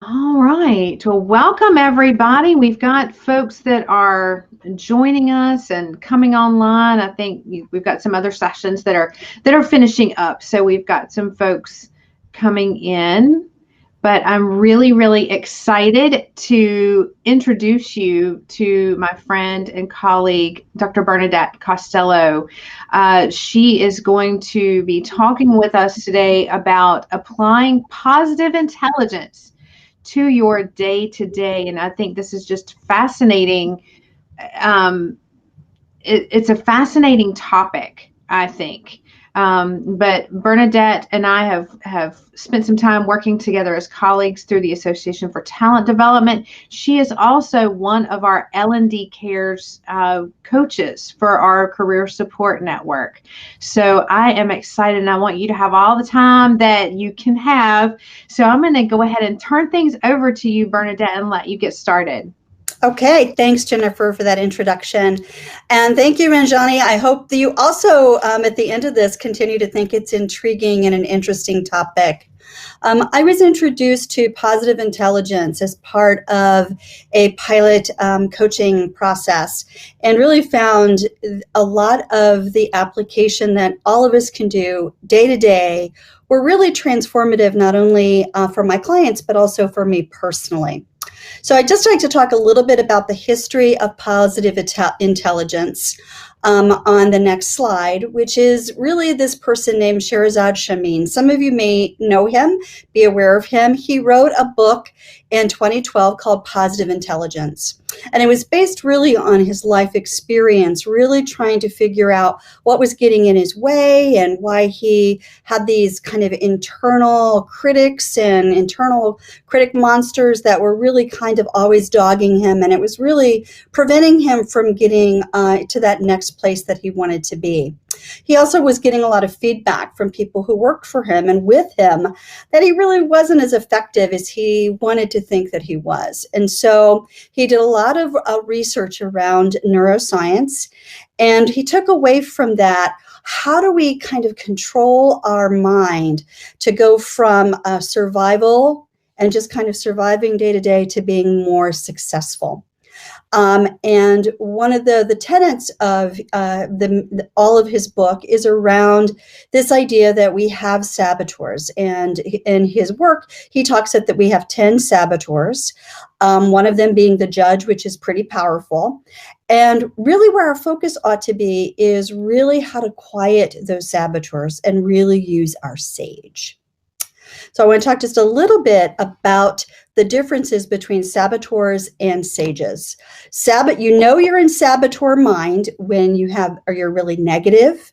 All right. Well, welcome everybody. We've got folks that are joining us and coming online. I think we've got some other sessions that are finishing up. So we've got some folks coming in, but I'm really, really excited to introduce you to my friend and colleague, Dr. Bernadette Costello. She is going to be talking with us today about applying positive intelligence to your day to day. And I think this is just fascinating. Um, it's a fascinating topic, I think. But Bernadette and I have spent some time working together as colleagues through the Association for Talent Development. She is also one of our L&D Cares coaches for our Career Support Network. So I am excited, and I want you to have all the time that you can have. So I'm going to go ahead and turn things over to you, Bernadette, and let you get started. Okay, thanks, Jennifer, for that introduction. And thank you, Ranjani. I hope that you also, at the end of this, continue to think it's intriguing and an interesting topic. I was introduced to positive intelligence as part of a pilot coaching process and really found a lot of the application that all of us can do day to day were really transformative, not only for my clients, but also for me personally. So I'd just like to talk a little bit about the history of positive intelligence on the next slide, which is really this person named Sherazad Shamin. Some of you may know him, be aware of him. He wrote a book in 2012 called Positive Intelligence. And it was based really on his life experience, really trying to figure out what was getting in his way and why he had these kind of internal critics and internal critic monsters that were really kind of always dogging him. And it was really preventing him from getting to that next place that he wanted to be. He also was getting a lot of feedback from people who worked for him and with him that he really wasn't as effective as he wanted to think that he was. And so he did a lot of research around neuroscience, and he took away from that, how do we kind of control our mind to go from survival and just kind of surviving day to day to being more successful. And one of the tenets of all of his book is around this idea that we have saboteurs. And in his work, he talks that we have 10 saboteurs, one of them being the judge, which is pretty powerful. And really where our focus ought to be is really how to quiet those saboteurs and really use our sage. So I want to talk just a little bit about the differences between saboteurs and sages. You know you're in saboteur mind when you're really negative,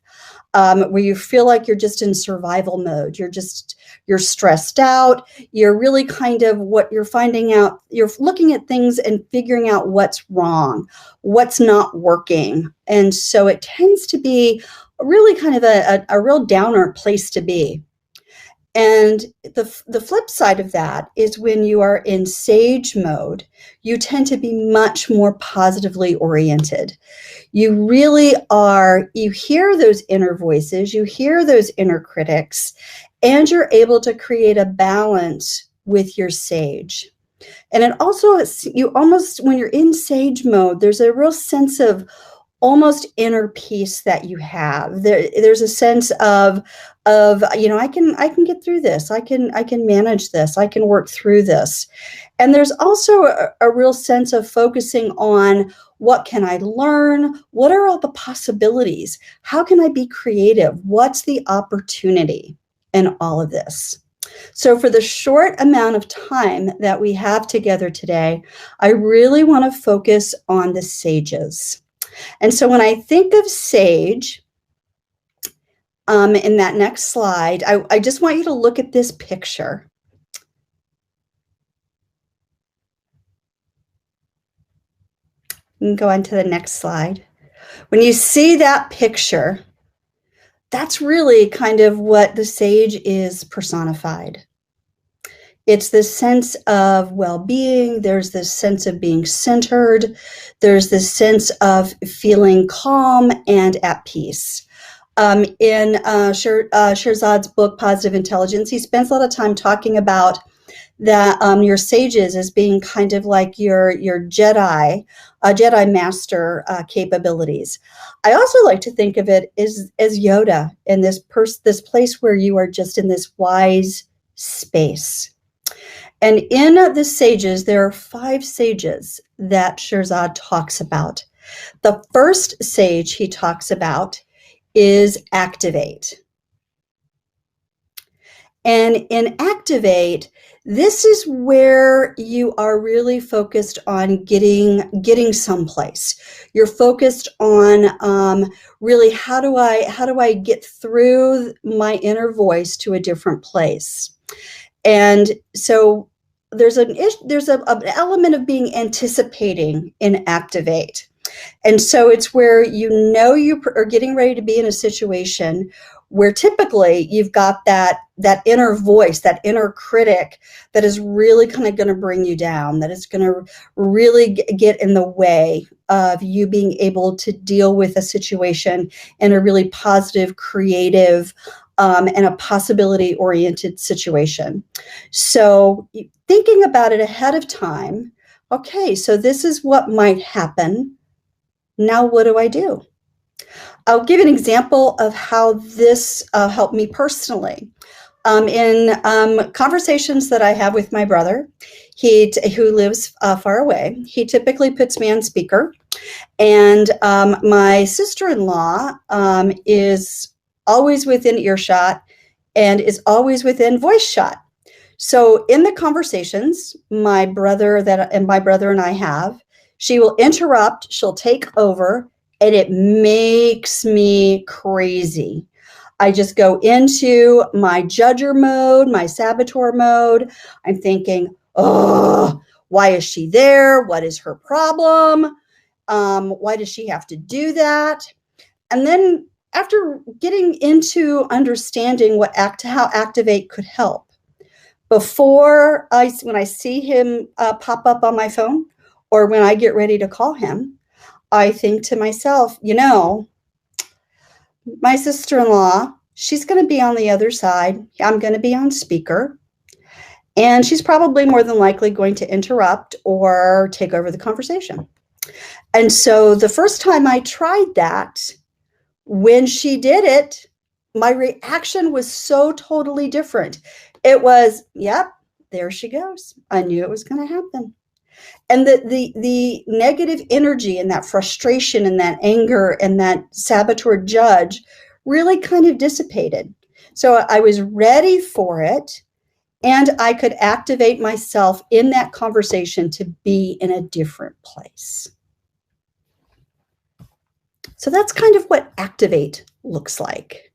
where you feel like you're just in survival mode. You're stressed out. You're really kind of what you're finding out. You're looking at things and figuring out what's wrong, what's not working. And so it tends to be really kind of a real downer place to be. And the flip side of that is when you are in sage mode, you tend to be much more positively oriented. You really are, you hear those inner voices, you hear those inner critics, and you're able to create a balance with your sage. And it also, when you're in sage mode, there's a real sense of almost inner peace that you have. There's a sense of I can get through this. I can manage this. I can work through this. And there's also a real sense of focusing on what can I learn? What are all the possibilities? How can I be creative? What's the opportunity in all of this? So for the short amount of time that we have together today, I really want to focus on the sages. And so when I think of sage, in that next slide, I just want you to look at this picture. You can go on to the next slide. When you see that picture, that's really kind of what the sage is personified. It's this sense of well-being. There's this sense of being centered. There's this sense of feeling calm and at peace. In Sherazad's book, Positive Intelligence, he spends a lot of time talking about that your sages as being kind of like your Jedi master capabilities. I also like to think of it as Yoda in this place where you are just in this wise space. And in the sages, there are 5 sages that Shirzad talks about. The first sage he talks about is activate. And in activate, this is where you are really focused on getting someplace. You're focused on really how do I get through my inner voice to a different place. And so there's an element of being anticipating in activate. And so it's where you are getting ready to be in a situation where typically you've got that inner voice, that inner critic that is really kind of going to bring you down, that is going to really get in the way of you being able to deal with a situation in a really positive, creative, and a possibility-oriented situation. So thinking about it ahead of time, okay, so this is what might happen. Now what do I do? I'll give an example of how this helped me personally. In conversations that I have with my brother, who lives far away, he typically puts me on speaker. And my sister-in-law is always within earshot and is always within voice shot. So in the conversations my brother and I have, she will interrupt, she'll take over, and it makes me crazy. I just go into my judger mode, my saboteur mode. I'm thinking, oh, why is she there? What is her problem? Why does she have to do that? And then after getting into understanding how activate could help, when I see him pop up on my phone, or when I get ready to call him, I think to myself, my sister-in-law, she's going to be on the other side. I'm going to be on speaker. And she's probably more than likely going to interrupt or take over the conversation. And so the first time I tried that, when she did it, my reaction was so totally different. It was, yep, there she goes. I knew it was going to happen. And the negative energy and that frustration and that anger and that saboteur judge really kind of dissipated. So I was ready for it, and I could activate myself in that conversation to be in a different place. So that's kind of what activate looks like.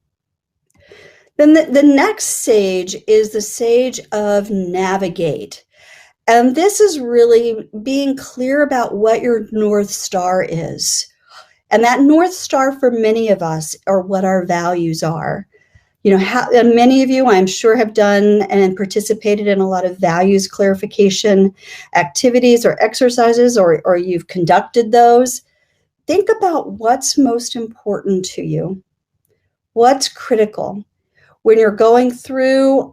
Then the next sage is the sage of navigate. And this is really being clear about what your North Star is. And that North Star for many of us are what our values are. And many of you, I'm sure, have done and participated in a lot of values clarification activities or exercises, or you've conducted those. Think about what's most important to you. What's critical? When you're going through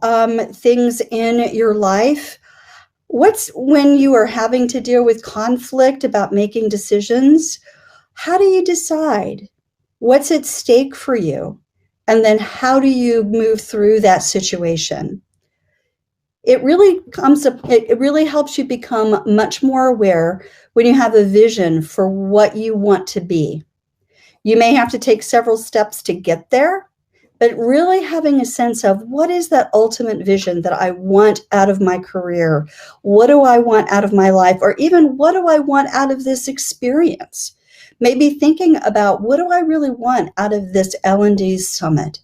things in your life, when you are having to deal with conflict about making decisions, how do you decide? What's at stake for you? And then how do you move through that situation? It really helps you become much more aware when you have a vision for what you want to be. You may have to take several steps to get there, but really having a sense of what is that ultimate vision that I want out of my career? What do I want out of my life? Or even what do I want out of this experience? Maybe thinking about, what do I really want out of this L&D summit?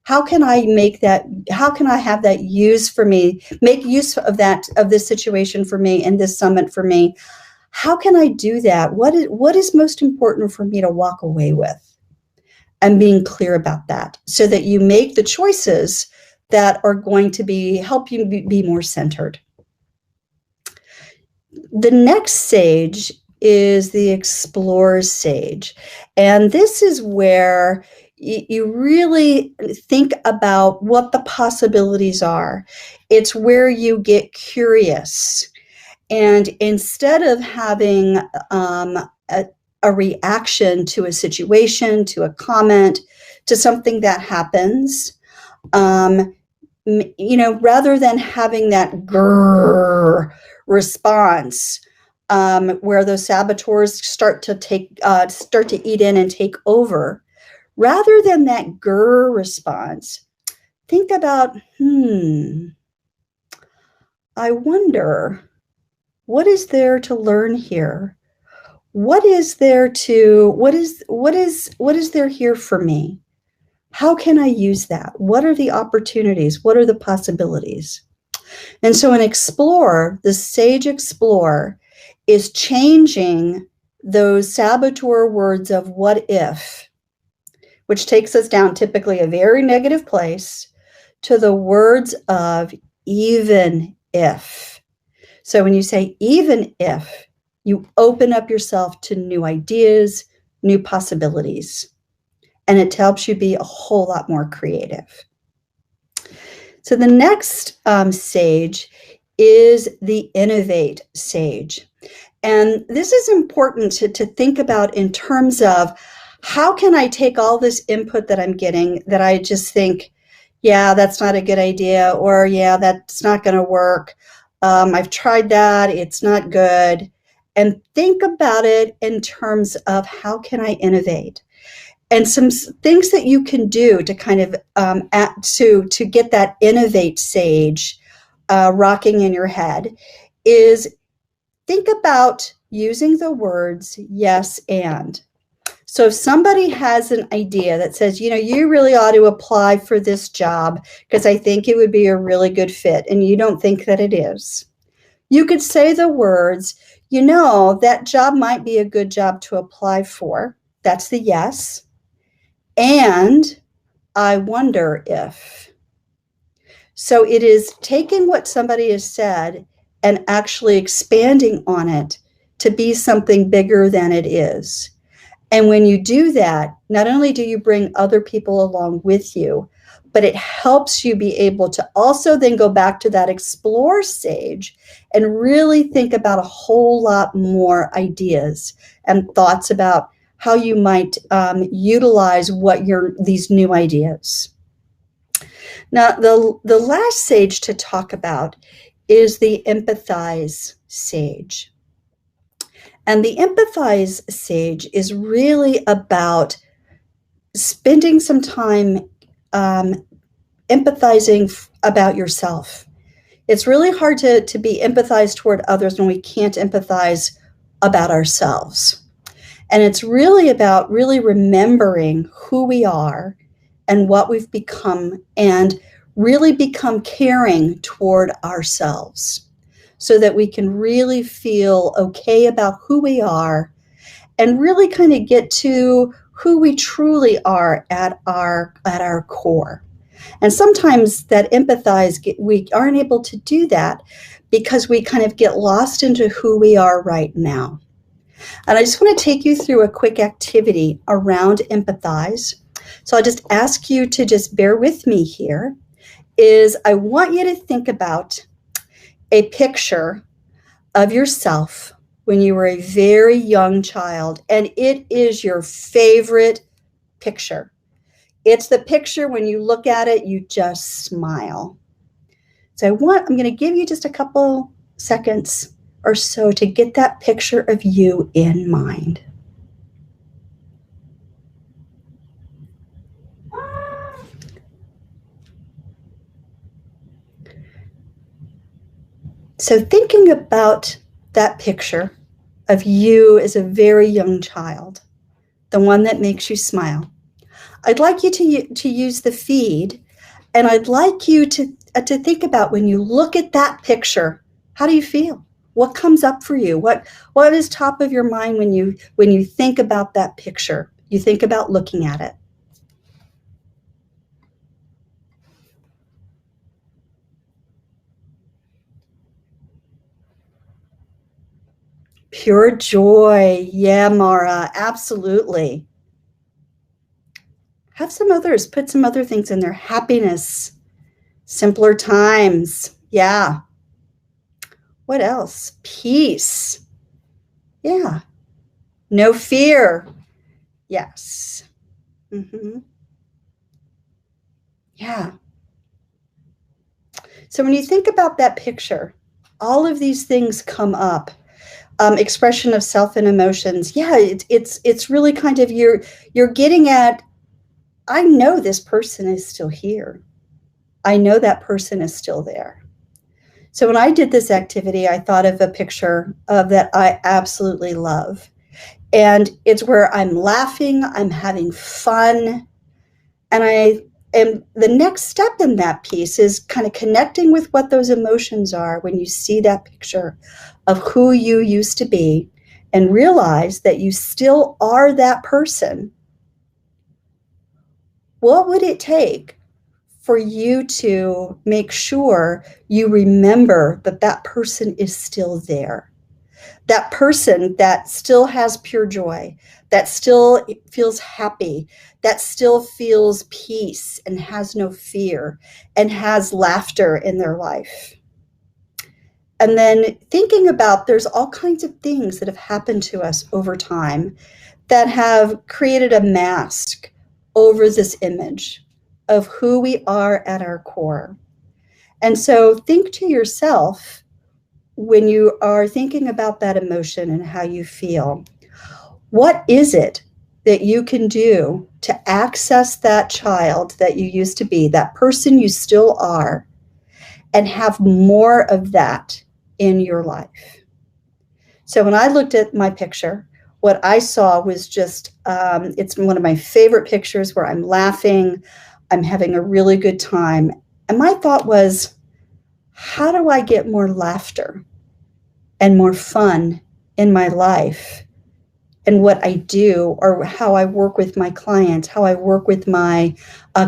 How can I have that use for me, make use of this situation for me and this summit for me? How can I do that? What is most important for me to walk away with? And being clear about that so that you make the choices that are going to help you be more centered. The next sage is the explore sage. And this is where you really think about what the possibilities are. It's where you get curious. And instead of having a reaction to a situation, to a comment, to something that happens, rather than having that grrr response, where those saboteurs start to eat in and take over, rather than that grrr response, think about, I wonder, what is there to learn here? What is there here for me? How can I use that? What are the opportunities? What are the possibilities? And so an explorer, the sage explorer, is changing those saboteur words of what if, which takes us down typically a very negative place, to the words of even if. So when you say even if, you open up yourself to new ideas, new possibilities, and it helps you be a whole lot more creative. So the next sage is the Innovate sage. And this is important to think about in terms of, how can I take all this input that I'm getting that I just think, yeah, that's not a good idea, or yeah, that's not going to work. I've tried that, it's not good. And think about it in terms of, how can I innovate? And some things that you can do to kind of to get that Innovate sage rocking in your head is, think about using the words yes and. So if somebody has an idea that says, you really ought to apply for this job because I think it would be a really good fit, and you don't think that it is, you could say the words, that job might be a good job to apply for. That's the yes. And I wonder if. So it is taking what somebody has said and actually expanding on it to be something bigger than it is. And when you do that, not only do you bring other people along with you, but it helps you be able to also then go back to that explore stage and really think about a whole lot more ideas and thoughts about how you might utilize these new ideas. Now, the last sage to talk about is the Empathize sage. And the Empathize sage is really about spending some time empathizing about yourself. It's really hard to be empathized toward others when we can't empathize about ourselves. And it's really about really remembering who we are and what we've become, and really become caring toward ourselves so that we can really feel okay about who we are and really kind of get to who we truly are at our core. And sometimes that empathize, we aren't able to do that because we kind of get lost into who we are right now. And I just want to take you through a quick activity around empathize. So I'll just ask you to just bear with me here. I want you to think about a picture of yourself when you were a very young child, and it is your favorite picture. It's the picture when you look at it, you just smile. So I'm going to give you just a couple seconds or so to get that picture of you in mind. So thinking about that picture of you as a very young child, the one that makes you smile, I'd like you to use the feed, and I'd like you to think about, when you look at that picture, how do you feel? What comes up for you? What is top of your mind when you think about that picture? You think about looking at it. Pure joy. Yeah, Mara, absolutely. Have some others, put some other things in there. Happiness, simpler times. Yeah. What else? Peace. Yeah. No fear. Yes. Mm-hmm. Yeah. So when you think about that picture, all of these things come up. Expression of self and emotions. Yeah, it's really kind of you're getting at, I know this person is still here. I know that person is still there. So when I did this activity, I thought of a picture of that I absolutely love. And it's where I'm laughing, I'm having fun, and the next step in that piece is kind of connecting with what those emotions are when you see that picture of who you used to be and realize that you still are that person. What would it take for you to make sure you remember that that person is still there? That person that still has pure joy, that still feels happy, that still feels peace and has no fear and has laughter in their life. And then thinking about, there's all kinds of things that have happened to us over time that have created a mask over this image of who we are at our core. And so think to yourself, when you are thinking about that emotion and how you feel, what is it that you can do to access that child that you used to be, that person you still are, and have more of that in your life? So when I looked at my picture, what I saw was just, it's one of my favorite pictures where I'm laughing, I'm having a really good time. And my thought was, how do I get more laughter and more fun in my life and what I do, or how I work with my clients, how I work with my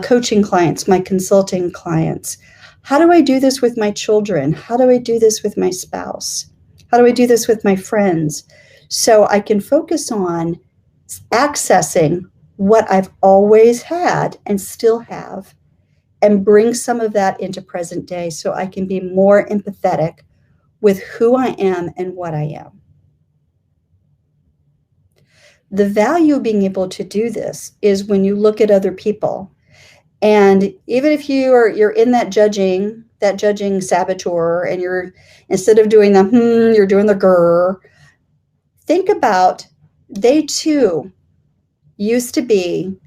coaching clients, my consulting clients? How do I do this with my children? How do I do this with my spouse? How do I do this with my friends? So I can focus on accessing what I've always had and still have, and bring some of that into present day so I can be more empathetic with who I am and what I am. The value of being able to do this is when you look at other people, and even if you're in that judging saboteur, and you're, instead of doing the you're doing the grr, think about, they too used to be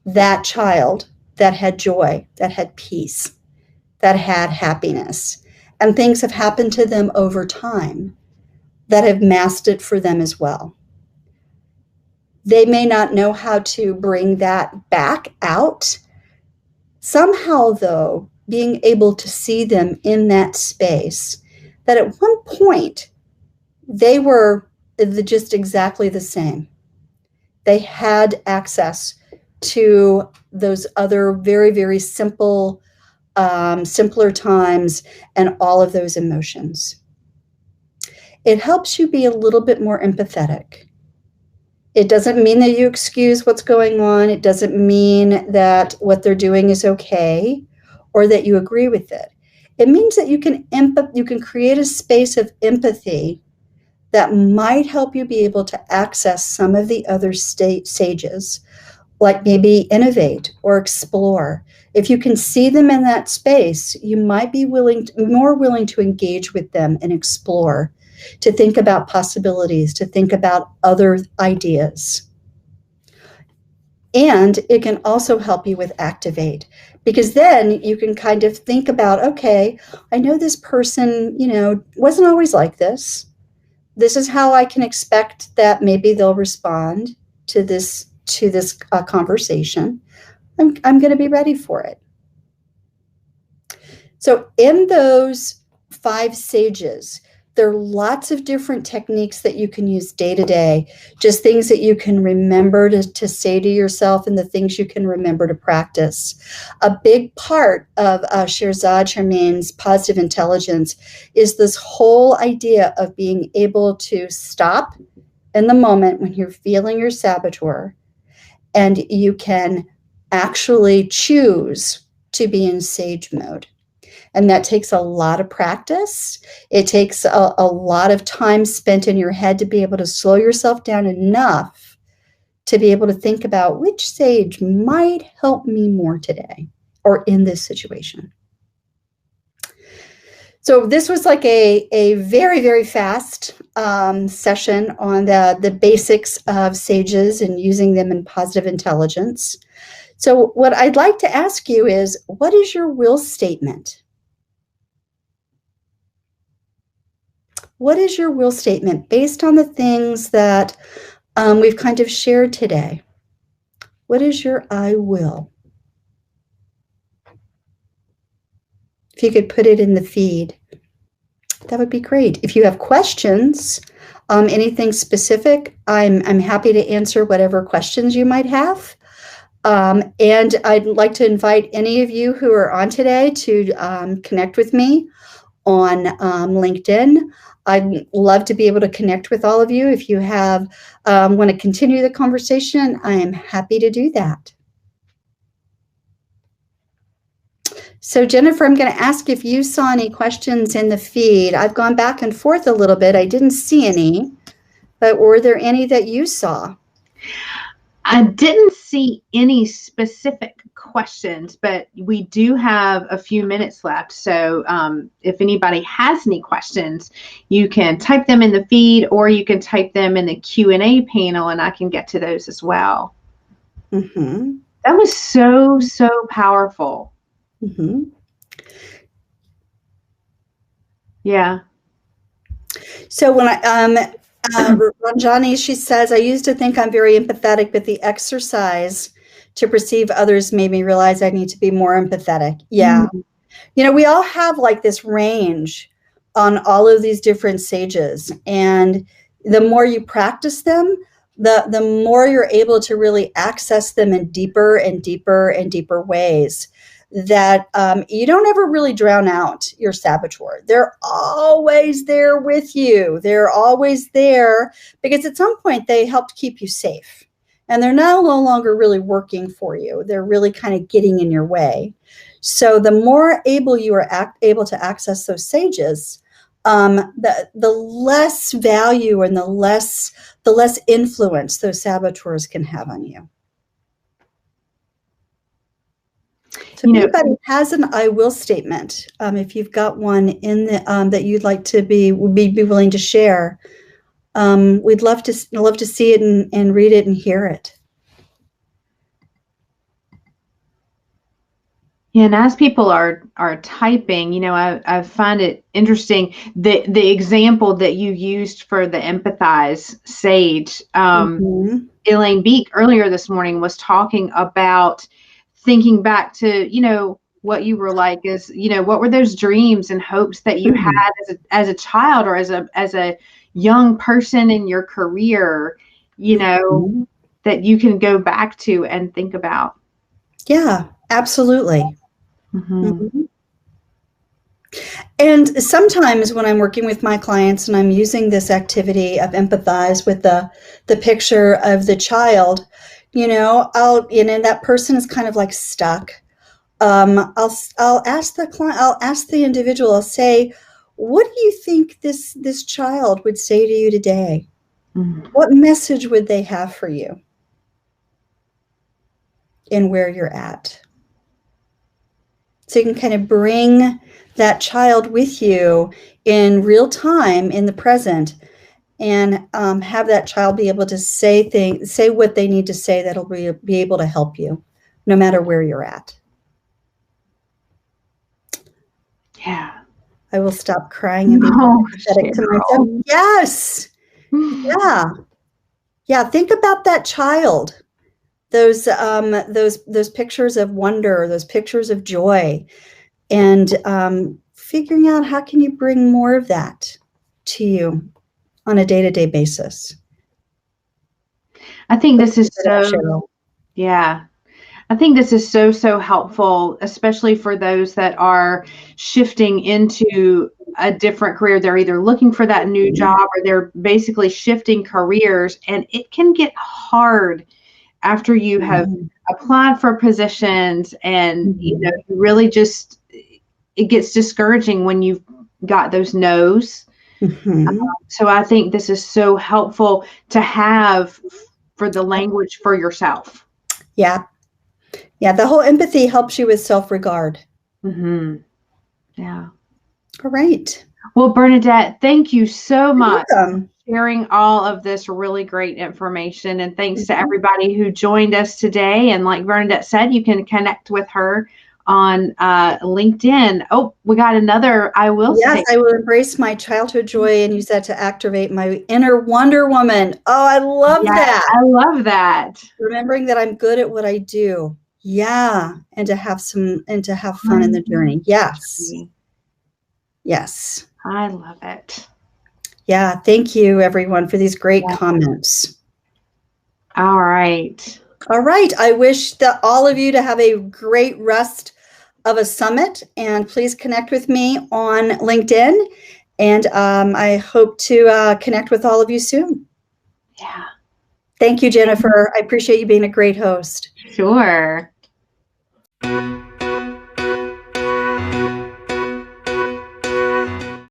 that child that had joy, that had peace, that had happiness. And things have happened to them over time that have masked it for them as well. They may not know how to bring that back out. Somehow, though, being able to see them in that space, that at one point they were just exactly the same. They had access to those other very, very simple, simpler times and all of those emotions. It helps you be a little bit more empathetic. It doesn't mean that you excuse what's going on. It doesn't mean that what they're doing is okay or that you agree with it. It means that you can create a space of empathy that might help you be able to access some of the other stages, like maybe innovate or explore. If you can see them in that space, you might be more willing to engage with them and explore, to think about possibilities, to think about other ideas. And it can also help you with activate, because then you can kind of think about, okay, I know this person, wasn't always like this. This is how I can expect that maybe they'll respond to this conversation. I'm going to be ready for it. So in those 5 sages, there are lots of different techniques that you can use day to day, just things that you can remember to say to yourself, and the things you can remember to practice. A big part of Shirzad Charmaine's positive intelligence is this whole idea of being able to stop in the moment when you're feeling your saboteur, and you can actually choose to be in sage mode. And that takes a lot of practice. It takes a lot of time spent in your head to be able to slow yourself down enough to be able to think about which sage might help me more today or in this situation. So this was like a very, very fast session on the basics of sages and using them in positive intelligence. So what I'd like to ask you is, what is your will statement? What is your will statement based on the things that we've kind of shared today? What is your I will? If you could put it in the feed, that would be great. If you have questions, anything specific, I'm happy to answer whatever questions you might have. And I'd like to invite any of you who are on today to connect with me on LinkedIn. I'd love to be able to connect with all of you. If you have want to continue the conversation, I am happy to do that. So Jennifer, I'm going to ask if you saw any questions in the feed. I've gone back and forth a little bit. I didn't see any, but were there any that you saw? I didn't see any specific questions, but we do have a few minutes left. So if anybody has any questions, you can type them in the feed or you can type them in the Q&A panel and I can get to those as well. Mm-hmm. That was so powerful. Mm-hmm. Yeah. So when Ranjani, she says, I used to think I'm very empathetic, but the exercise to perceive others made me realize I need to be more empathetic. Yeah. Mm-hmm. You know, we all have like this range on all of these different sages. And the more you practice them, the more you're able to really access them in deeper and deeper and deeper ways that you don't ever really drown out your saboteur. They're always there with you. They're always there because at some point they helped keep you safe. And they're now no longer really working for you. They're really kind of getting in your way. So the more able you are able to access those sages, the less value and the less influence those saboteurs can have on you. So if anybody has an I will statement, if you've got one in the, that you'd like to be willing to share, we'd love to see it and read it and hear it. Yeah, and as people are typing, you know, I find it interesting the example that you used for the Empathize sage. Elaine Beek earlier this morning was talking about thinking back to, you know, what you were like as, you know, what were those dreams and hopes that you had as a child or as a young person in your career, you know, that you can go back to and think about. Yeah, absolutely. Mm-hmm. And sometimes when I'm working with my clients and I'm using this activity of Empathize with the picture of the child, you know, and that person is kind of like stuck. I'll ask the client, I'll ask the individual, I'll say, what do you think this child would say to you today? Mm-hmm. What message would they have for you in where you're at? So you can kind of bring that child with you in real time, in the present, and have that child be able to say what they need to say that'll be able to help you, no matter where you're at. Yeah. I will stop crying and be empathetic to myself. Yes. Yeah. Yeah. Think about that child. Those pictures of wonder, those pictures of joy, and figuring out how can you bring more of that to you on a day-to-day basis. I think this is I think this is so helpful, especially for those that are shifting into a different career. They're either looking for that new job or they're basically shifting careers, and it can get hard after you have applied for positions and, you know, you really just, it gets discouraging when you've got those no's. So I think this is so helpful to have for the language for yourself. Yeah. Yeah. The whole empathy helps you with self-regard. Yeah. All right. Well, Bernadette, thank you so much welcome. for sharing all of this really great information. And thanks to everybody who joined us today. And like Bernadette said, you can connect with her on LinkedIn. Oh, we got another. I will say. I will embrace my childhood joy and use that to activate my inner Wonder Woman. Oh, I love that. I love that. Remembering that I'm good at what I do. Yeah. And to have fun in the journey. Yes. Yes. I love it. Yeah. Thank you, everyone, for these great comments. All right. All right. I wish that all of you to have a great rest of a summit, and please connect with me on LinkedIn. And I hope to connect with all of you soon. Yeah. Thank you, Jennifer. I appreciate you being a great host. Sure.